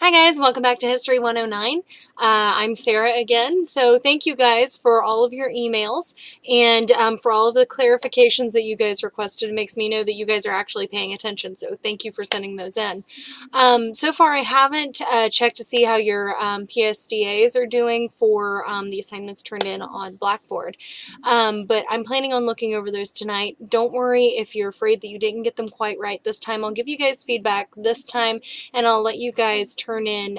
Hi guys, welcome back to History 109. I'm Sarah again. So thank you guys for all of your emails and for all of the clarifications that you guys requested. It makes me know that you guys are actually paying attention, so thank you for sending those in. So far I haven't checked to see how your PSDAs are doing for the assignments turned in on Blackboard, but I'm planning on looking over those tonight. Don't worry if you're afraid that you didn't get them quite right this time. I'll give you guys feedback this time, and I'll let you guys turn in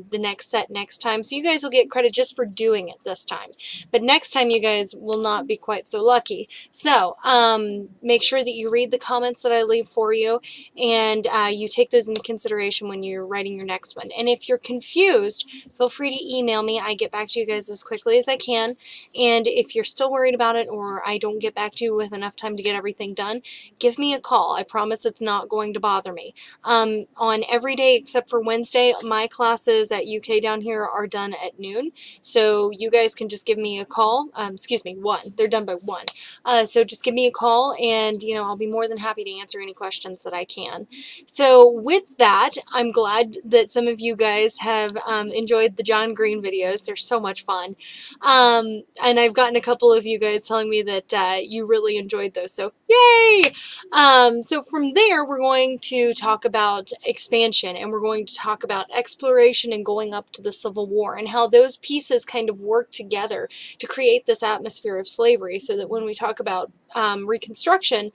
the next set next time. So you guys will get credit just for doing it this time. But next time you guys will not be quite so lucky. So make sure that you read the comments that I leave for you, and you take those into consideration when you're writing your next one. And if you're confused, feel free to email me. I get back to you guys as quickly as I can. And if you're still worried about it, or I don't get back to you with enough time to get everything done, give me a call. I promise it's not going to bother me. On every day except for Wednesday, my classes at UK down here are done at noon. So you guys can just give me a call. Excuse me, 1. They're done by 1. So just give me a call, and I'll be more than happy to answer any questions that I can. So with that, I'm glad that some of you guys have enjoyed the John Green videos. They're so much fun. And I've gotten a couple of you guys telling me that you really enjoyed those. So yay! So from there, we're going to talk about expansion, and we're going to talk about exploration and going up to the Civil War, and how those pieces kind of work together to create this atmosphere of slavery, so that when we talk about Reconstruction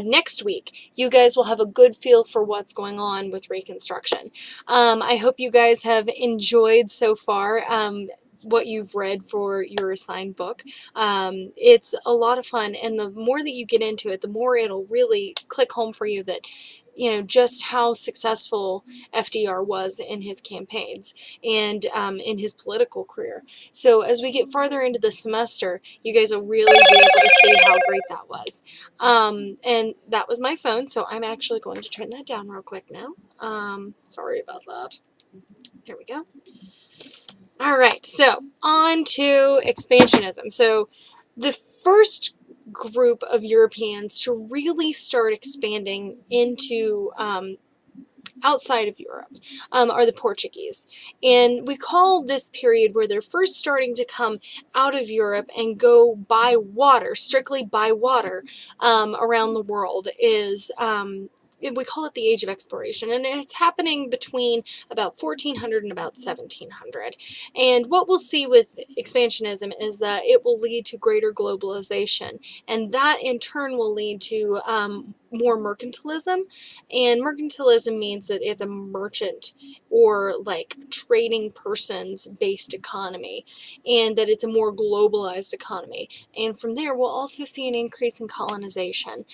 next week, you guys will have a good feel for what's going on with Reconstruction. I hope you guys have enjoyed so far what you've read for your assigned book. It's a lot of fun, and the more that you get into it, the more it'll really click home for you that just how successful FDR was in his campaigns and in his political career. So as we get farther into the semester, you guys will really be able to see how great that was. And that was my phone, so I'm actually going to turn that down real quick now. Sorry about that. There we go. All right, so on to expansionism. So the first group of Europeans to really start expanding into outside of Europe are the Portuguese. And we call this period where they're first starting to come out of Europe and go by water, strictly by water, around the world is we call it the Age of Exploration, and it's happening between about 1400 and about 1700. And what we'll see with expansionism is that it will lead to greater globalization, and that in turn will lead to more mercantilism. And mercantilism means that it's a merchant or like trading persons based economy, and that it's a more globalized economy. And from there, we'll also see an increase in colonization.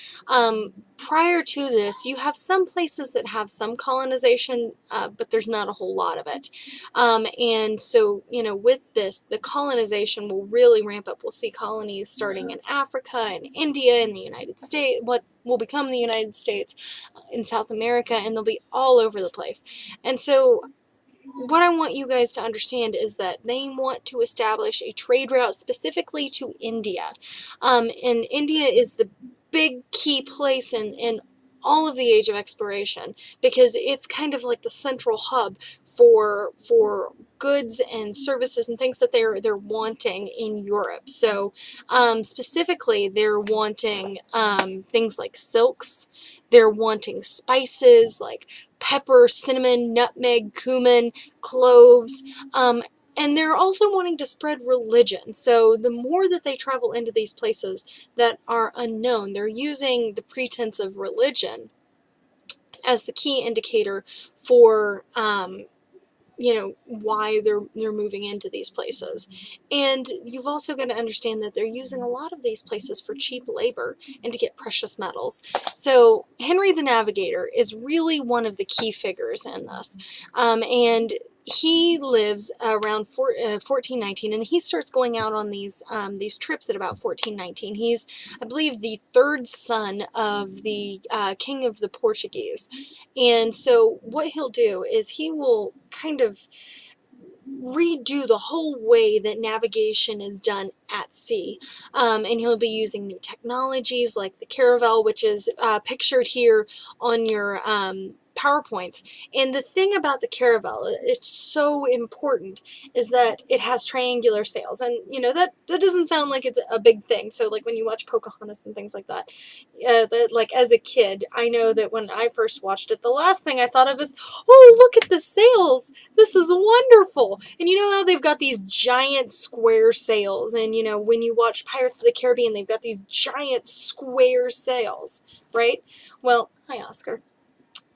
Prior to this, you have some places that have some colonization, but there's not a whole lot of it. And so, with this, the colonization will really ramp up. We'll see colonies starting in Africa and India and the United States, what will become the United States, in South America, and they'll be all over the place. And so what I want you guys to understand is that they want to establish a trade route specifically to India. And India is the big key place in all of the Age of Exploration, because it's kind of like the central hub for goods and services and things that they're wanting in Europe. So specifically, they're wanting things like silks. They're wanting spices like pepper, cinnamon, nutmeg, cumin, cloves, and they're also wanting to spread religion. So the more that they travel into these places that are unknown, they're using the pretense of religion as the key indicator for why they're moving into these places. And you've also got to understand that they're using a lot of these places for cheap labor and to get precious metals. So Henry the Navigator is really one of the key figures in this. And he lives around 1419, and he starts going out on these trips at about 1419. He's, I believe, the third son of the king of the Portuguese. And so what he'll do is he will kind of redo the whole way that navigation is done at sea. And he'll be using new technologies like the caravel, which is pictured here on your PowerPoints. And the thing about the Caravelle, it's so important, is that it has triangular sails. And, you know, that doesn't sound like it's a big thing. So, like, when you watch Pocahontas and things like that, like, as a kid, I know that when I first watched it, the last thing I thought of is, oh, look at the sails! This is wonderful! And you know how they've got these giant square sails, and, you know, when you watch Pirates of the Caribbean, they've got these giant square sails, right? Well, hi, Oscar.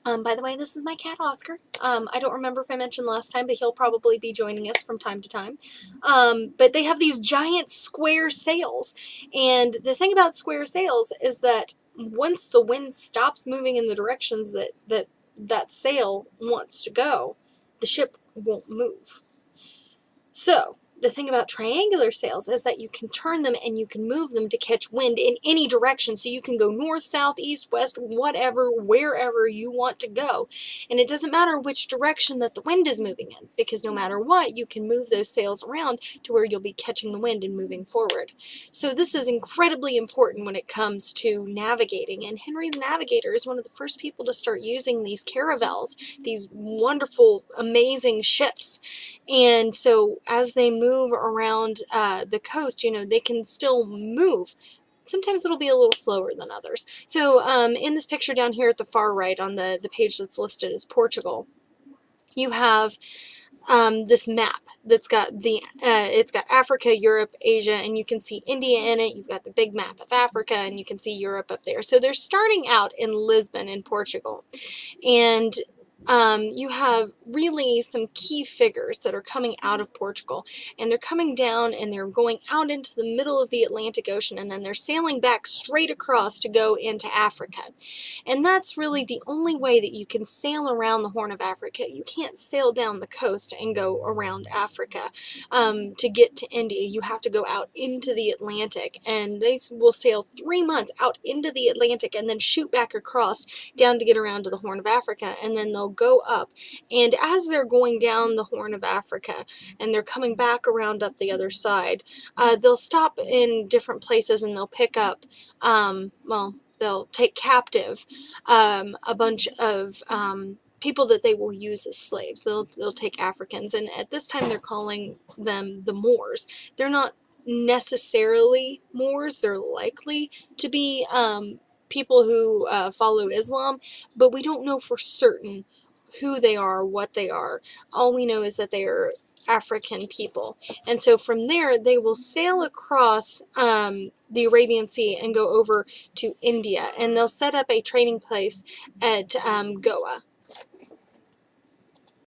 By the way, this is my cat, Oscar. I don't remember if I mentioned last time, but he'll probably be joining us from time to time. But they have these giant square sails. And the thing about square sails is that once the wind stops moving in the directions that sail wants to go, the ship won't move. So, the thing about triangular sails is that you can turn them and you can move them to catch wind in any direction. So you can go north, south, east, west, whatever, wherever you want to go. And it doesn't matter which direction that the wind is moving in, because no matter what, you can move those sails around to where you'll be catching the wind and moving forward. So this is incredibly important when it comes to navigating. And Henry the Navigator is one of the first people to start using these caravels, these wonderful, amazing ships. And so as they move around the coast, you know, they can still move. Sometimes it'll be a little slower than others. So in this picture down here at the far right on the page that's listed as Portugal, you have this map that's got it's got Africa, Europe, Asia, and you can see India in it. You've got the big map of Africa, and you can see Europe up there. So they're starting out in Lisbon in Portugal. And you have really some key figures that are coming out of Portugal, and they're coming down and they're going out into the middle of the Atlantic Ocean, and then they're sailing back straight across to go into Africa. And that's really the only way that you can sail around the Horn of Africa. You can't sail down the coast and go around Africa to get to India. You have to go out into the Atlantic, and they will sail 3 months out into the Atlantic and then shoot back across down to get around to the Horn of Africa, and then they'll go up. And as they're going down the Horn of Africa and they're coming back around up the other side, they'll stop in different places and they'll pick up, well, they'll take captive a bunch of people that they will use as slaves. They'll take Africans, and at this time they're calling them the Moors. They're not necessarily Moors. They're likely to be people who follow Islam, but we don't know for certain who they are, what they are. All we know is that they are African people. And so from there, they will sail across the Arabian Sea and go over to India. And they'll set up a trading place at Goa.